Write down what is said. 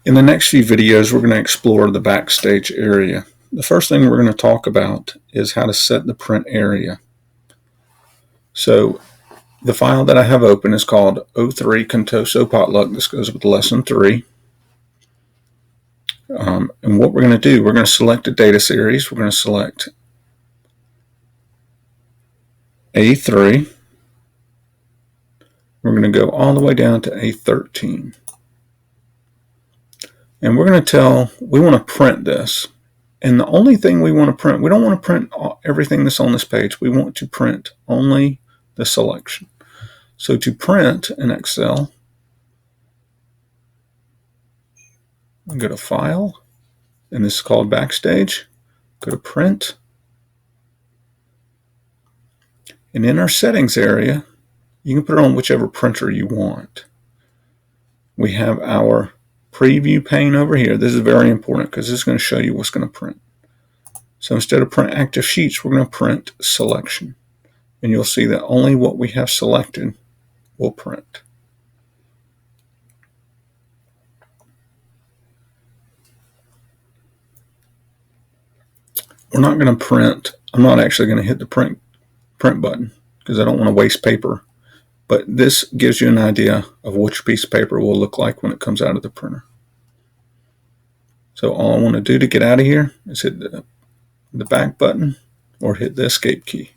In the next few videos, we're going to explore the backstage area. The first thing we're going to talk about is how to set the print area. So the file that I have open is called 03 Contoso Potluck. This goes with lesson 3. And what we're going to do, we're going to select a data series. We're going to select A3. We're going to go all the way down to A13. And we're going to tell, we want to print this. And the only thing we want to print, we don't want to print everything that's on this page. We want to print only the selection. So to print in Excel, go to File, and this is called Backstage. Go to Print. And in our settings area, you can put it on whichever printer you want. We have our preview pane over here. This is very important because this is going to show you what's going to print. So instead of print active sheets, we're going to print selection. And you'll see that only what we have selected will print. We're not going to print, I'm not actually going to hit the print button because I don't want to waste paper. But this gives you an idea of which piece of paper will look like when it comes out of the printer. So all I want to do to get out of here is hit the back button or hit the escape key.